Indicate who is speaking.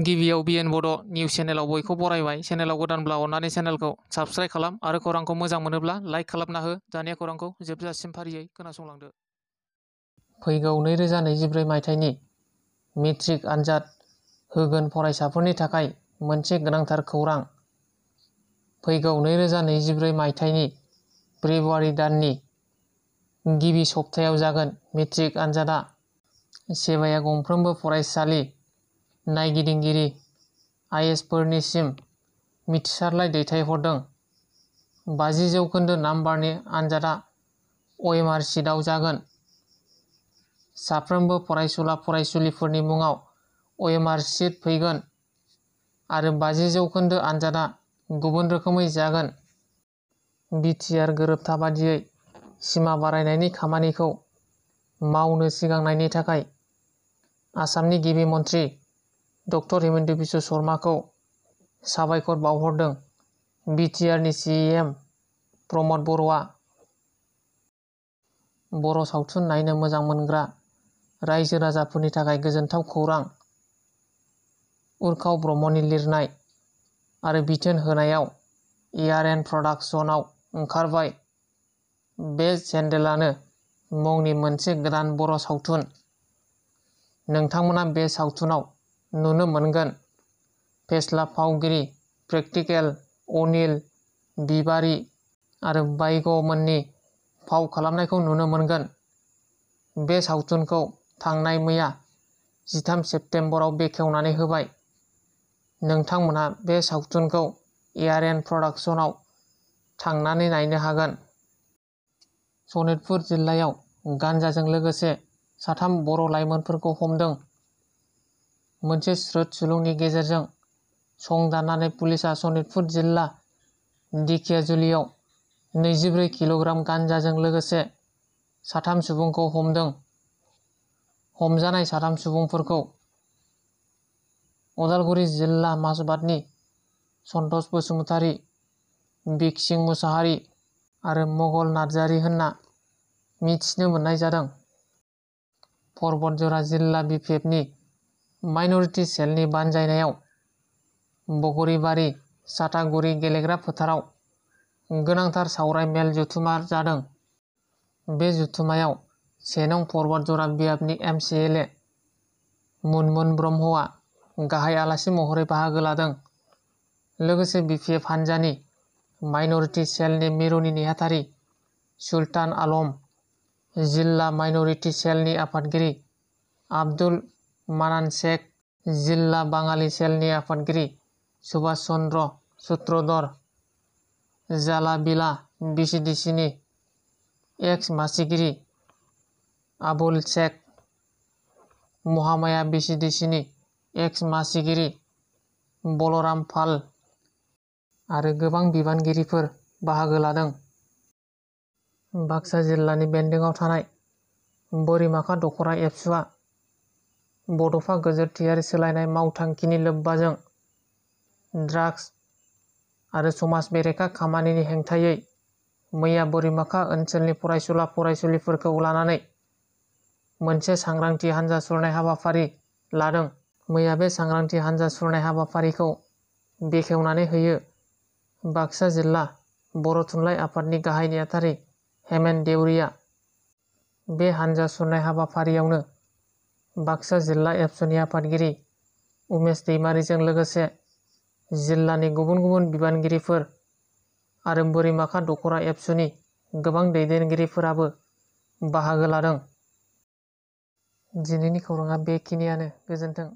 Speaker 1: गिबियाव बिएन बड' निउस चेनेलाव बयखौ बरायबाय। चेनेलाव गोदानब्ला अननानै चेनेलखौ साबस्क्राइब खालाम आरो खौरांखौ मोजां मोनोब्ला लाइक खालामना हो। दानिया खौरांखौ जोबजासिम फारियै खोनासंलांदो। फैगौ 2024 मायथाइनि मेट्रिक आनजाद होगोन फरायसाफोरनि थाखाय मोनसे गोनांथार खौरां। फैगौ 2024 मायथाइनि फेब्रुवारि दाननि गिबि सप्तायाव जागोन मेट्रिक आनजादा। सेबाया गंफ्रोमबो फरायसालि नायगिदिंगिरि आइएसफोरनिसिम मिथिसारलाइ दैथायहरदों। 50% नाम्बारनि आनजादा OMR शीटआव जागोन। साफ्रोमबो फरायसुला फरायसुलिफोरनि मुङाव OMR शीट फैगोन आरो 50% आनजादा गुबुन रोखोमै जागोन। बिटिआर गोरोबथा बादियै सिमा बारायनायनि खामानिखौ मावनो सिगांनायनि थाखाय आसामनि गिबि मन्थ्रि ड हिमन्त बिश्व शर्माखौ साबायखर बावहरदों। बिटिआरनि सिएम प्रमद बर'आ बर' सावथुन नायनो मोजां मोनग्रा रायजो राजाफोरनि थाखाय गोजोनथाव खौरां। उर्खाव ब्रह्मनि लिरनाय आरो बिथोन होनायाव ARN प्रडाक्शनआव ओंखारबाय बे चेन्डेलानो मुंनि मोनसे गोदान बर' सावथुन। नोंथांमोना बे सावथुनाव नुनो मोनगोन फेस्ला फावगिरि प्रेक्टिकेल अनिल बिबारी आरो बायग'मोननि फाव खालामनायखौ नुनो मोनगोन। बे सावथुनखौ थांनाय मैया 13 सेप्तेम्बराव बेखेवनानै होबाय। नोंथांमोनहा बे सावथुनखौ ARN प्रडाक्शनआव थांनानै नायनो हागोन। सनितपुर जिल्लायाव गान्जाजों लोगोसे 3 बर' लाइमोनफोरखौ हमदों। मोनसे स्रोद सुलुंनि गेजेरजों संदाननानै पुलिसआ सनितपुर जिल्ला दिखियाजुलियाव 24 किल'ग्राम गान्जाजों लोगोसे 3 सुबुंखौ हमदों। हमजानाय 3 सुबुंफोरखौ उदालगुरि जिल्ला माजबाटनि सन्तोष बसुमतारी, बिकसिं मुसाहारि आरो मंगल नार्जारी होनना मिथिनो मोननाय जादों। परबतजरा जिल्ला BPFनि माइनरिटि सेलनि बानजायनायाव बगरीबारि चाटागुरि गेलेग्रा फोथाराव गोनांथार सावराय मेल जथुमा जादों। बे जथुमायाव 1 नं परबतजरा बियाबनि MCLA मुनमुन ब्रह्मआ गाहाय आलासि महरै बाहागो लादों। लोगोसे BPF हान्जानि माइनरिटि सेलनि मिरुनि नेहाथारि सुल्तान आलम, जिल्ला माइनरिटि सेलनि आफादगिरि आब्दुल मानान शेख, जिल्ला बाङालि सेलनि आफादगिरि सुभाष चन्द्र सूत्रधर, जालाबिला VCDCनि एक्स मासिगिरि आबुल शेख, महामाया VCDCनि एक्स मासिगिरि बलराम पाल आरो गोबां बिबानगिरिफोर बाहागो लादों। बाक्सा जिल्लानि बेन्दोंआव थानाय बोरिमाखा दख'रा एबसुआ बड'फा गोजोरथियारि सोलायनाय मावथांखिनि लोब्बाजों ड्राग्स आरो समाज बेरेखा खामानिनि हेंथायै मैया बोरिमाखा ओनसोलनि फरायसुला फरायसुलिफोरखौ लानानै मोनसे सांग्रांथि हानजा सुरनाय हाबाफारि लादों। मैया बे सांग्रांथि हानजा सुरनाय हाबाफारिखौ बेखेवनानै होयो बाक्सा जिल्ला बर' थुनलाइ आफादनि गाहाय नेहाथारि हेमेन देउरिया। बे हानजा सुरनाय हाबाफारियावनो बाक्सा जिल्ला एबसुनि आफादगिरि उमेश दैमारिजों लोगोसे जिल्लानि गुबुन गुबुन बिबानगिरिफोर आरो बोरिमाखा दख'रा एबसुनि गोबां दैदेनगिरिफोराबो बाहागो लादों। दिनैनि खौराङा बेखिनियानो। गोजोन्थों।